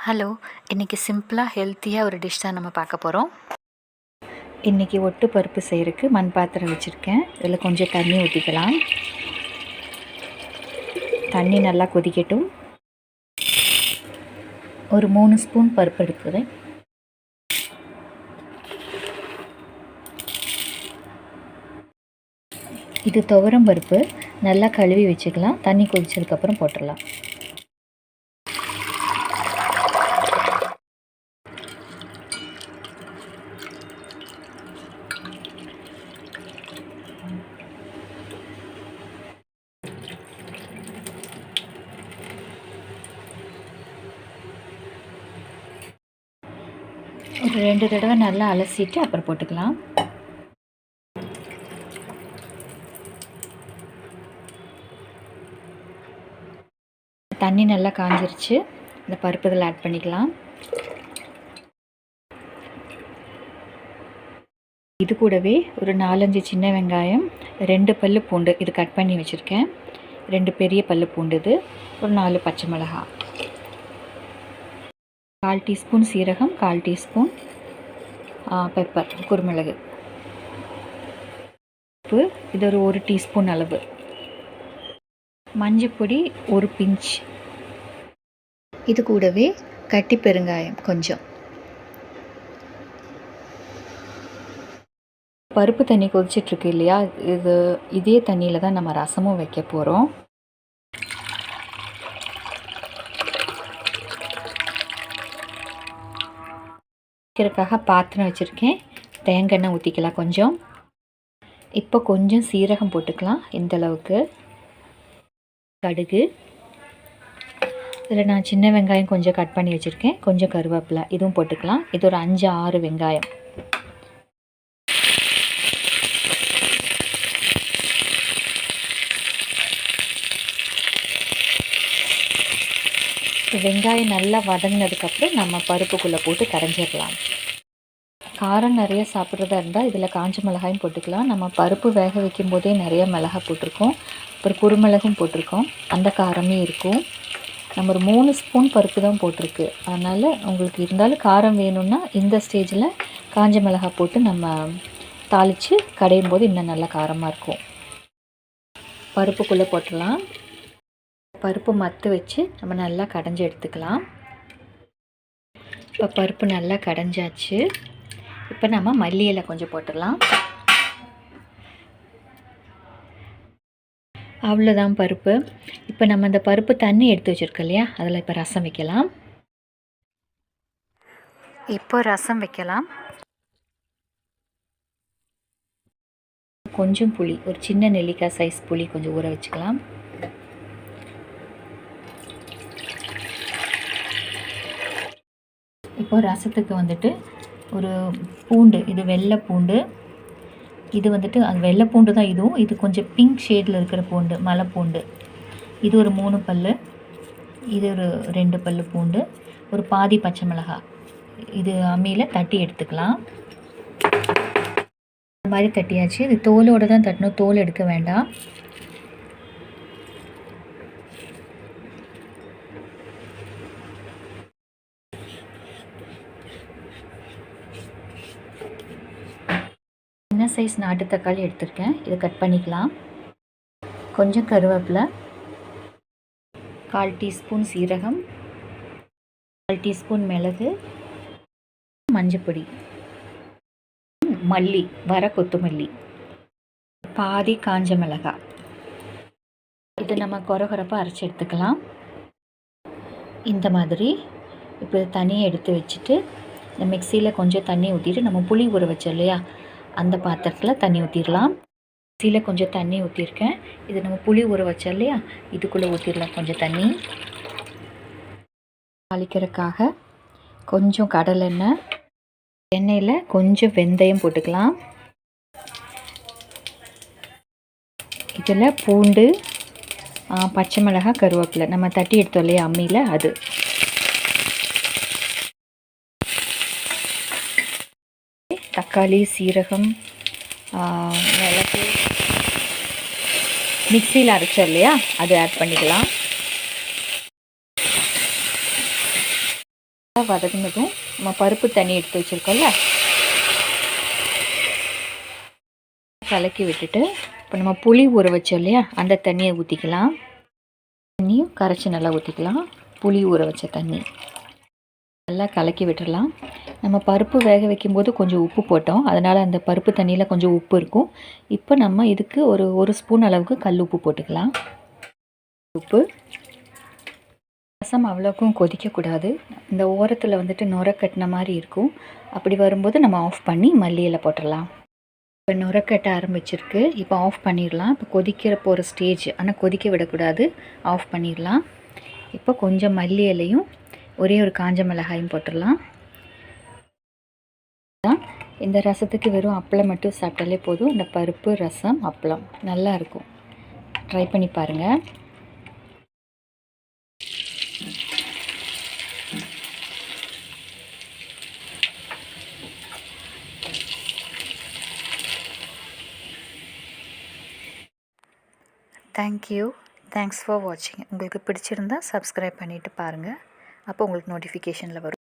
Hello, இன்றைக்கி சிம்பிளாக ஹெல்த்தியாக ஒரு டிஷ் தான் நம்ம பார்க்க போகிறோம். இன்றைக்கி ஒட்டு பருப்பு செய்கிறதுக்கு மண் பாத்திரம் வச்சுருக்கேன். இதில் கொஞ்சம் தண்ணி ஊற்றிக்கலாம். தண்ணி நல்லா கொதிக்கட்டும். ஒரு 3 ஸ்பூன் பருப்பு எடுக்கிறேன். இது துவரம் பருப்பு. நல்லா கழுவி வச்சுக்கலாம். தண்ணி கொதிச்சதுக்கப்புறம் போட்டுடலாம். ஒரு 2 தடவை நல்லா அலசிட்டு அப்புறம் போட்டுக்கலாம். தண்ணி நல்லா காஞ்சிருச்சு. இந்த பருப்பு இதில் ஆட் பண்ணிக்கலாம். இது கூடவே ஒரு 4-5 சின்ன வெங்காயம், 2 பல்லு பூண்டு இது கட் பண்ணி வச்சுருக்கேன். 2 பெரிய பல்லு பூண்டு, இது ஒரு 4 பச்சை மிளகாய், 1/4 டீஸ்பூன் சீரகம், 1/4 டீஸ்பூன் பெப்பர் குருமிளகு, உப்பு இது ஒரு 1 டீஸ்பூன் அளவு, மஞ்சப்பொடி ஒரு பிஞ்ச், இது கூடவே கட்டி பெருங்காயம் கொஞ்சம். பருப்பு தண்ணி கொதிச்சிட்ருக்கு இல்லையா, இதே தண்ணியில் தான் நம்ம ரசமும் வைக்க போகிறோம். வைக்கிறதுக்காக பாத்திரம் வச்சுருக்கேன். தேங்காய் எண்ணெய் ஊற்றிக்கலாம் கொஞ்சம். இப்போ கொஞ்சம் சீரகம் போட்டுக்கலாம். இந்த அளவுக்கு கடுகு, இதில் நான் சின்ன வெங்காயம் கொஞ்சம் கட் பண்ணி வச்சுருக்கேன். கொஞ்சம் கருவேப்பிலை இதுவும் போட்டுக்கலாம். இது ஒரு 5-6 வெங்காயம். வெங்காயம் நல்லா வதங்கினதுக்கப்புறம் நம்ம பருப்புக்குள்ளே போட்டு கரைஞ்சிடலாம். காரம் நிறைய சாப்பிட்றதா இருந்தால் இதில் காஞ்ச மிளகாயும் போட்டுக்கலாம். நம்ம பருப்பு வேக வைக்கும் போதே நிறைய மிளகாய் போட்டிருக்கோம். அப்புறம் குருமிளகும் போட்டிருக்கோம். அந்த காரமே இருக்கும். நம்ம ஒரு 3 ஸ்பூன் பருப்பு தான் போட்டிருக்கு. அதனால் உங்களுக்கு இருந்தாலும் காரம் வேணும்னா இந்த ஸ்டேஜில் காஞ்ச மிளகாய் போட்டு நம்ம தாளித்து கடையும் போது இன்னும் நல்லா காரமாக இருக்கும். பருப்புக்குள்ளே போட்டுடலாம். பருப்பு மத்து வச்சு நம்ம நல்லா கடைஞ்சி எடுத்துக்கலாம். இப்போ பருப்பு நல்லா கடைஞ்சாச்சு. இப்போ நம்ம மல்லி இலை கொஞ்சம் போட்டுடலாம். அவ்வளோதான் பருப்பு. இப்போ நம்ம இந்த பருப்பு தண்ணி எடுத்து வச்சுருக்கோம் இல்லையா, அதில் இப்போ ரசம் வைக்கலாம். இப்போ ரசம் வைக்கலாம். கொஞ்சம் புளி, ஒரு சின்ன நெல்லிக்காய் சைஸ் புளி கொஞ்சம் ஊற வச்சுக்கலாம். இப்போ ரசத்துக்கு வந்துட்டு ஒரு பூண்டு, இது வெள்ளை பூண்டு, இது வந்துட்டு அது வெள்ளை பூண்டு தான் இதுவும். இது கொஞ்சம் பிங்க் ஷேடில் இருக்கிற பூண்டு, மலை பூண்டு, இது ஒரு 3 பல், இது ஒரு 2 பல் பூண்டு, ஒரு பாதி பச்சை மிளகாய், இது அம்மியில் தட்டி எடுத்துக்கலாம். இந்த மாதிரி தட்டியாச்சு. இது தோலோடு தான் தட்டணும், தோல் எடுக்க வேண்டாம். சின்ன சைஸ் நாட்டு தக்காளி எடுத்திருக்கேன். இதை கட் பண்ணிக்கலாம். கொஞ்சம் கருவேப்பிலை, 1/4 டீஸ்பூன் சீரகம், 1/4 டீஸ்பூன் மிளகு, மஞ்சப்பொடி, மல்லி வர கொத்தமல்லி, பாதி காஞ்ச மிளகாய். இது நம்ம கொரகொரப்பாக அரைச்சி எடுத்துக்கலாம். இந்த மாதிரி இப்போ தண்ணியை எடுத்து வச்சுட்டு இந்த மிக்சியில் கொஞ்சம் தண்ணி ஊற்றிட்டு நம்ம புளி ஊற வச்சோம் இல்லையா, அந்த பாத்திரத்தில் தண்ணி ஊற்றிடலாம். மிக்சியில் கொஞ்சம் தண்ணி ஊற்றிருக்கேன். இது நம்ம புளி ஊற வச்சோம் இல்லையா, இதுக்குள்ளே ஊற்றிடலாம் கொஞ்சம் தண்ணி. தாளிக்கிறதுக்காக கொஞ்சம் கடலெண்ணெய், எண்ணெயில் கொஞ்சம் வெந்தயம் போட்டுக்கலாம். இதில் பூண்டு, பச்சை மிளகாய், கருவேப்பிலை நம்ம தட்டி எடுத்தோம் இல்லையா அம்மியில், அது தக்காளி, சீரகம், மிளகு மிக்சியில் அரைச்சோம் இல்லையா, அது ஆட் பண்ணிக்கலாம். வதங்கினதும் நம்ம பருப்பு தண்ணி எடுத்து வச்சுருக்கோம்ல, கலக்கி விட்டுட்டு இப்போ நம்ம புளி ஊற வச்சோம் இல்லையா, அந்த தண்ணியை ஊற்றிக்கலாம். தண்ணியும் கரைச்சி நல்லா ஊற்றிக்கலாம். புளி ஊற வச்ச தண்ணி நல்லா கலக்கி விட்டுடலாம். நம்ம பருப்பு வேக வைக்கும்போது கொஞ்சம் உப்பு போட்டோம், அதனால் அந்த பருப்பு தண்ணியில் கொஞ்சம் உப்பு இருக்கும். இப்போ நம்ம இதுக்கு ஒரு ஸ்பூன் அளவுக்கு கல் உப்பு போட்டுக்கலாம். உப்பு. ரசம் அவ்வளோக்கும் கொதிக்கக்கூடாது. இந்த ஓரத்தில் வந்துட்டு நுர கட்டின மாதிரி இருக்கும். அப்படி வரும்போது நம்ம ஆஃப் பண்ணி மல்லி இலை போட்டுடலாம். இப்போ நுர கட்ட ஆரம்பிச்சிருக்கு. இப்போ ஆஃப் பண்ணிடலாம். இப்போ கொதிக்கிறப்போ ஒரு ஸ்டேஜ், ஆனால் கொதிக்க விடக்கூடாது, ஆஃப் பண்ணிடலாம். இப்போ கொஞ்சம் மல்லி இலையும் ஒரே ஒரு காஞ்ச மிளகாயும் போட்டுடலாம். இந்த ரசத்துக்கு வெறும் அப்பளம் மட்டும் சாப்பிட்டாலே போதும். இந்த பருப்பு ரசம் அப்பளம் நல்லா இருக்கும். ட்ரை பண்ணி பாருங்கள். தேங்க்யூ. தேங்க்ஸ் ஃபார் வாட்சிங். உங்களுக்கு பிடிச்சிருந்தா சப்ஸ்கிரைப் பண்ணிவிட்டு பாருங்கள். அப்போ உங்களுக்கு நோட்டிஃபிகேஷனில் வரும்.